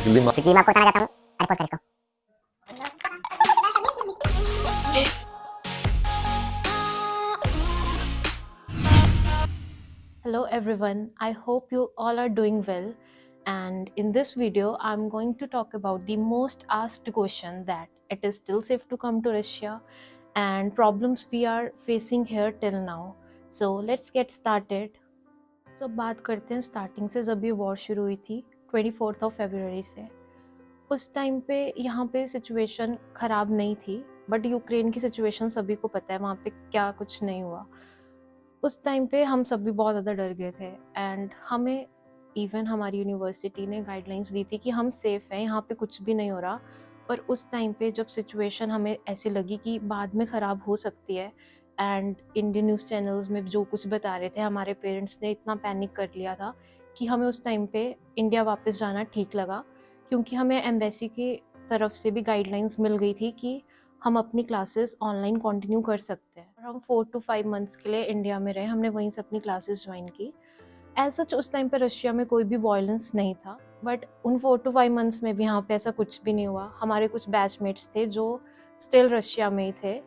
सिक्किम आपको बताना चाहता हूँ। अरे पोस्ट कर इसको। Hello everyone, I hope you all are doing well, and in this video I'm going to talk about the most asked question, that it is still safe to come to Russia and problems we are facing here till now. So let's get started. So बात करते हैं starting से, जब ये war शुरू हुई थी 24 फरवरी से। उस टाइम पे यहाँ पे सिचुएशन ख़राब नहीं थी, बट यूक्रेन की सिचुएशन सभी को पता है वहाँ पे क्या कुछ नहीं हुआ। उस टाइम पे हम सब भी बहुत ज़्यादा डर गए थे, एंड हमें इवन हमारी यूनिवर्सिटी ने गाइडलाइंस दी थी कि हम सेफ़ हैं, यहाँ पे कुछ भी नहीं हो रहा। पर उस टाइम पे जब सिचुएशन हमें ऐसी लगी कि बाद में ख़राब हो सकती है, एंड इंडियन न्यूज़ चैनल्स में जो कुछ बता रहे थे, हमारे पेरेंट्स ने इतना पैनिक कर लिया था कि हमें उस टाइम पे इंडिया वापस जाना ठीक लगा, क्योंकि हमें एम्बेसी की तरफ से भी गाइडलाइंस मिल गई थी कि हम अपनी क्लासेस ऑनलाइन कंटिन्यू कर सकते हैं। और हम 4 to 5 मंथ्स के लिए इंडिया में रहे, हमने वहीं से अपनी क्लासेस ज्वाइन की। एज सच उस टाइम पे रशिया में कोई भी वायलेंस नहीं था, बट उन 4 to 5 मंथ्स में भी यहाँ पे ऐसा कुछ भी नहीं हुआ। हमारे कुछ बैचमेट्स थे जो स्टिल रशिया में ही थे,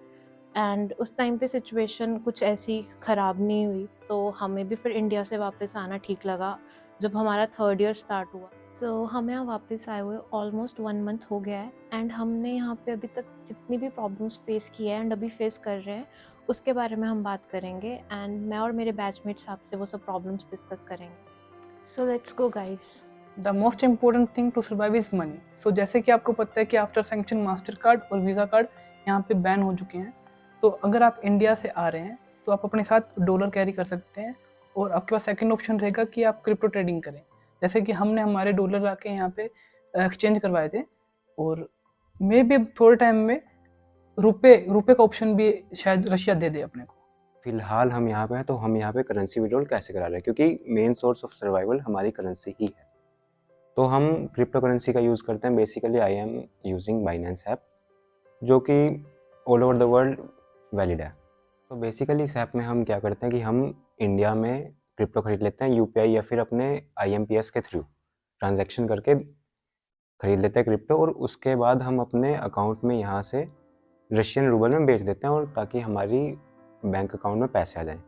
एंड उस टाइम पे सिचुएशन कुछ ऐसी ख़राब नहीं हुई, तो हमें भी फिर इंडिया से वापस आना ठीक लगा जब हमारा 3rd ईयर स्टार्ट हुआ। सो हम यहाँ वापस आए हुए ऑलमोस्ट 1 मंथ हो गया है, एंड हमने यहाँ पे अभी तक जितनी भी प्रॉब्लम्स फेस की है एंड अभी फेस कर रहे हैं, उसके बारे में हम बात करेंगे, एंड मैं और मेरे बैचमेट्स आपसे वो सब प्रॉब्लम्स डिस्कस करेंगे। So let's go guys. The most important thing to survive is money. So जैसे कि आपको पता है कि आफ्टर सैंक्शन मास्टर कार्ड और वीज़ा कार्ड यहाँ पे बैन हो चुके हैं, तो अगर आप इंडिया से आ रहे हैं तो आप अपने साथ डॉलर कैरी कर सकते हैं, और आपके पास सेकंड ऑप्शन रहेगा कि आप क्रिप्टो ट्रेडिंग करें। जैसे कि हमने हमारे डॉलर आके यहाँ पे एक्सचेंज करवाए थे, और मे भी थोड़े टाइम में रुपए का ऑप्शन भी शायद रशिया दे दे अपने को। फिलहाल हम यहाँ पे हैं, तो हम यहाँ पे करेंसी विड्रॉल कैसे करा रहे हैं, क्योंकि मेन सोर्स ऑफ सर्वाइवल हमारी करेंसी ही है। तो हम क्रिप्टो करेंसी का यूज़ करते हैं। Basically I am using Binance app, जो कि all over the world valid है। तो बेसिकली इस ऐप में हम क्या करते हैं कि हम इंडिया में क्रिप्टो खरीद लेते हैं यूपीआई या फिर अपने IMPS के थ्रू ट्रांजैक्शन करके खरीद लेते हैं क्रिप्टो, और उसके बाद हम अपने अकाउंट में यहाँ से रशियन रूबल में बेच देते हैं, और ताकि हमारी बैंक अकाउंट में पैसे आ जाएं।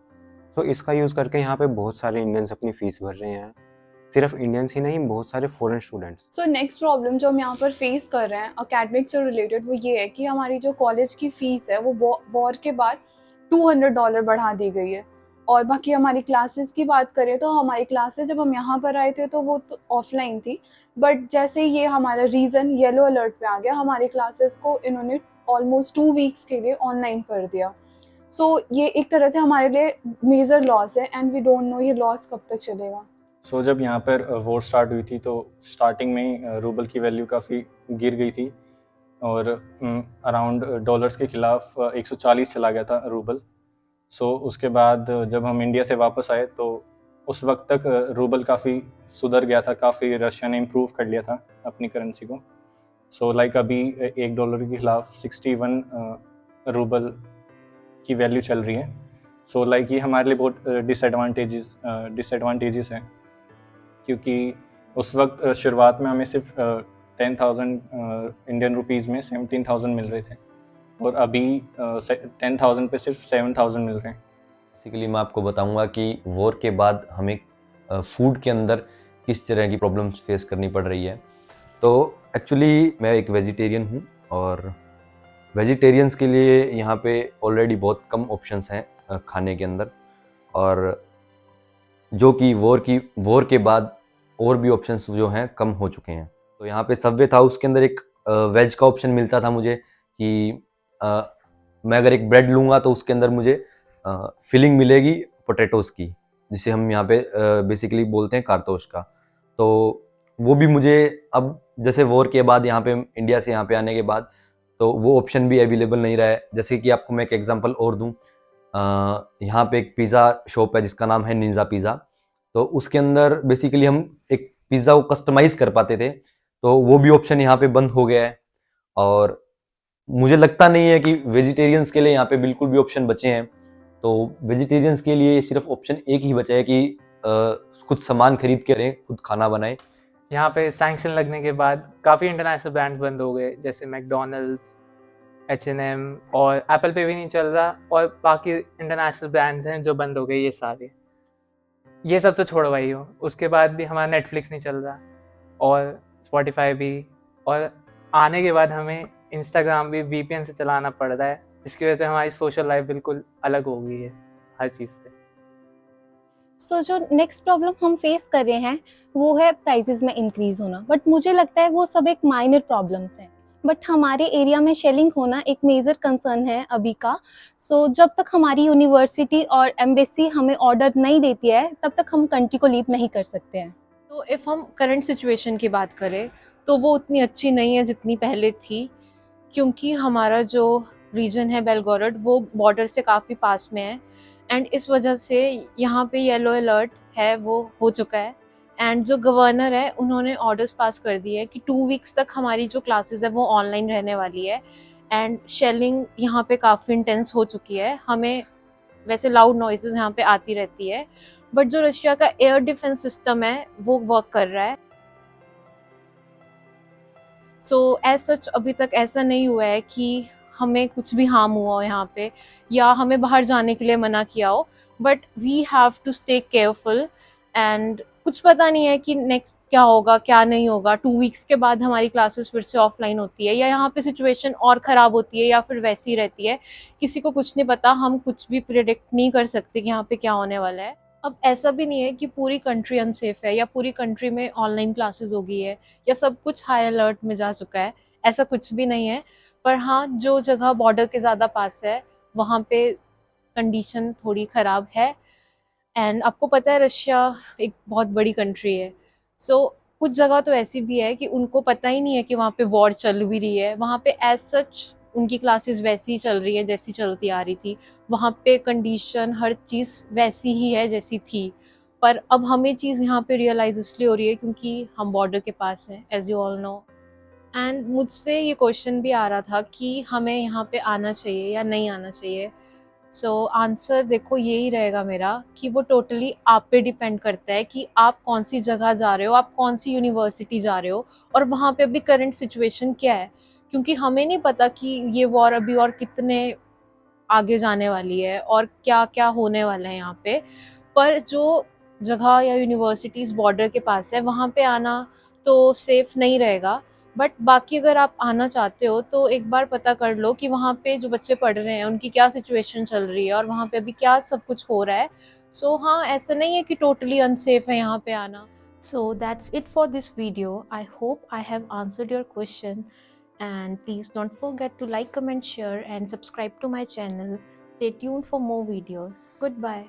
तो इसका यूज़ करके यहाँ पे बहुत सारे इंडियंस अपनी फ़ीस भर रहे हैं। सिर्फ इंडियंस ही नहीं, बहुत सारे foreign students. So next problem जो हम यहाँ पर फेस कर रहे हैं अकेडमिक से रिलेटेड, वो ये है कि हमारी जो कॉलेज की फ़ीस है वो वॉर के बाद $200 बढ़ा दी गई है। और बाकी हमारी क्लासेस की बात करें तो हमारी क्लासेस जब हम यहाँ पर आए थे तो वो तो ऑफलाइन थी, बट जैसे ये हमारा रीजन येलो अलर्ट पे आ गया, हमारी क्लासेस को इन्होंने ऑलमोस्ट 2 वीक्स के लिए ऑनलाइन कर दिया। सो ये एक तरह से हमारे लिए मेजर लॉस है, एंड वी डोंट नो ये लॉस कब तक चलेगा। सो जब यहाँ पर वॉर स्टार्ट हुई थी तो स्टार्टिंग में ही रूबल की वैल्यू काफ़ी गिर गई थी, और अराउंड डॉलर्स के खिलाफ 140 चला गया था रूबल। सो उसके बाद जब हम इंडिया से वापस आए तो उस वक्त तक रूबल काफ़ी सुधर गया था, काफ़ी रशिया ने इम्प्रूव कर लिया था अपनी करेंसी को। सो लाइक अभी $1 के खिलाफ 61 रूबल की वैल्यू चल रही है। सो लाइक ये हमारे लिए बहुत डिसएडवांटेजेस हैं, क्योंकि उस वक्त शुरुआत में हमें सिर्फ 10,000 इंडियन रुपीज़ में 17,000 मिल रहे थे, और अभी 10,000 पे सिर्फ 7,000 मिल रहे हैं। बेसिकली मैं आपको बताऊंगा कि वॉर के बाद हमें फूड के अंदर किस तरह की प्रॉब्लम्स फेस करनी पड़ रही है। तो एक्चुअली मैं एक वेजिटेरियन हूँ, और वेजिटेरियंस के लिए यहाँ पे ऑलरेडी बहुत कम ऑप्शंस हैं खाने के अंदर, और जो कि वॉर के बाद और भी ऑप्शंस जो हैं कम हो चुके हैं। तो यहाँ पे सबवे था, उसके अंदर एक वेज का ऑप्शन मिलता था मुझे कि मैं अगर एक ब्रेड लूँगा तो उसके अंदर मुझे फिलिंग मिलेगी पोटैटोज़ की, जिसे हम यहाँ पे बेसिकली बोलते हैं कारतोश का। तो वो भी मुझे अब जैसे वॉर के बाद यहाँ पे इंडिया से यहाँ पे आने के बाद तो वो ऑप्शन भी अवेलेबल नहीं रहा है। जैसे कि आपको मैं एक एग्जांपल और दूँ, यहाँ पे एक पिज़्ज़ा शॉप है जिसका नाम है निंजा पिज़्ज़ा। तो उसके अंदर बेसिकली हम एक पिज़्ज़ा को कस्टमाइज़ कर पाते थे, तो वो भी ऑप्शन यहाँ पे बंद हो गया है। और मुझे लगता नहीं है कि वेजिटेरियंस के लिए यहाँ पे बिल्कुल भी ऑप्शन बचे हैं। तो वेजिटेरियंस के लिए सिर्फ ऑप्शन एक ही बचा है कि खुद सामान खरीद के रहें, खुद खाना बनाएं, यहाँ पे सैंक्शन लगने के बाद काफ़ी इंटरनेशनल ब्रांड्स बंद हो गए, जैसे मैकडोनल्ड्स, H&M, और एप्पल पे भी नहीं चल रहा, और बाकी इंटरनेशनल ब्रांड्स हैं जो बंद हो गए ये सारे। ये सब तो छोड़ो भाई हो, उसके बाद भी हमारा नेटफ्लिक्स नहीं चल रहा और स्पॉटिफाई भी, और आने के बाद हमें इंस्टाग्राम भी VPN से चलाना पड़ रहा है, जिसकी वजह से हमारी सोशल लाइफ बिल्कुल अलग हो गई है हर चीज़ से। सो जो नेक्स्ट प्रॉब्लम हम फेस कर रहे हैं वो है प्राइसेस में इंक्रीज होना, बट मुझे लगता है वो सब एक माइनर प्रॉब्लम्स हैं। बट हमारे एरिया में शेलिंग होना एक मेजर कंसर्न है अभी का। सो जब तक हमारी यूनिवर्सिटी और एम्बेसी हमें ऑर्डर नहीं देती है तब तक हम कंट्री को लीव नहीं कर सकते हैं। तो इफ़ हम करंट सिचुएशन की बात करें तो वो उतनी अच्छी नहीं है जितनी पहले थी, क्योंकि हमारा जो रीजन है बेलगोरोड वो बॉर्डर से काफ़ी पास में है, एंड इस वजह से यहाँ पे येलो अलर्ट है वो हो चुका है। एंड जो गवर्नर है उन्होंने ऑर्डर्स पास कर दिए हैं कि 2 वीक्स तक हमारी जो क्लासेस है वो ऑनलाइन रहने वाली है। एंड शेलिंग यहाँ पे काफ़ी इंटेंस हो चुकी है, हमें वैसे लाउड नॉइजेस यहाँ पे आती रहती है, बट जो रशिया का एयर डिफेंस सिस्टम है वो वर्क कर रहा है। सो एज सच अभी तक ऐसा नहीं हुआ है कि हमें कुछ भी हार्म हुआ हो यहाँ पे, या हमें बाहर जाने के लिए मना किया हो, but we have to stay careful. And कुछ पता नहीं है कि नेक्स्ट क्या होगा क्या नहीं होगा। 2 वीक्स के बाद हमारी क्लासेस फिर से ऑफलाइन होती है, या यहाँ पे सिचुएशन और ख़राब होती है, या फिर वैसी रहती है, किसी को कुछ नहीं पता। हम कुछ भी प्रिडिक्ट नहीं कर सकते कि यहाँ पे क्या होने वाला है। अब ऐसा भी नहीं है कि पूरी कंट्री अनसेफ है या पूरी कंट्री में ऑनलाइन क्लासेस हो गई है या सब कुछ हाई अलर्ट में जा चुका है, ऐसा कुछ भी नहीं है। पर हाँ, जो जगह बॉर्डर के ज़्यादा पास है वहाँ पे कंडीशन थोड़ी ख़राब है। एंड आपको पता है रशिया एक बहुत बड़ी कंट्री है, सो कुछ जगह तो ऐसी भी है कि उनको पता ही नहीं है कि वहाँ पे वॉर चल भी रही है। वहाँ पे एज सच उनकी क्लासेस वैसी ही चल रही है जैसी चलती आ रही थी, वहाँ पे कंडीशन हर चीज़ वैसी ही है जैसी थी। पर अब हमें चीज़ यहाँ पे रियलाइज इसलिए हो रही है क्योंकि हम बॉर्डर के पास हैं, as you all know. And मुझसे ये क्वेश्चन भी आ रहा था कि हमें यहाँ पे आना चाहिए या नहीं आना चाहिए। सो आंसर देखो यही रहेगा मेरा कि वो टोटली आप पे डिपेंड करता है कि आप कौन सी जगह जा रहे हो, आप कौन सी यूनिवर्सिटी जा रहे हो, और वहाँ पे अभी करंट सिचुएशन क्या है। क्योंकि हमें नहीं पता कि ये वॉर अभी और कितने आगे जाने वाली है और क्या क्या होने वाला है यहाँ पे। पर जो जगह या यूनिवर्सिटीज़ बॉर्डर के पास है वहाँ पे आना तो सेफ़ नहीं रहेगा। बट बाकी अगर आप आना चाहते हो तो एक बार पता कर लो कि वहाँ पे जो बच्चे पढ़ रहे हैं उनकी क्या सिचुएशन चल रही है और वहाँ पे अभी क्या सब कुछ हो रहा है। सो हाँ, ऐसा नहीं है कि टोटली अनसेफ है यहाँ पे आना। So that's it for this video. I hope I have answered your question, and please don't forget to like, comment, share and subscribe to my channel. Stay tuned for more videos. Goodbye.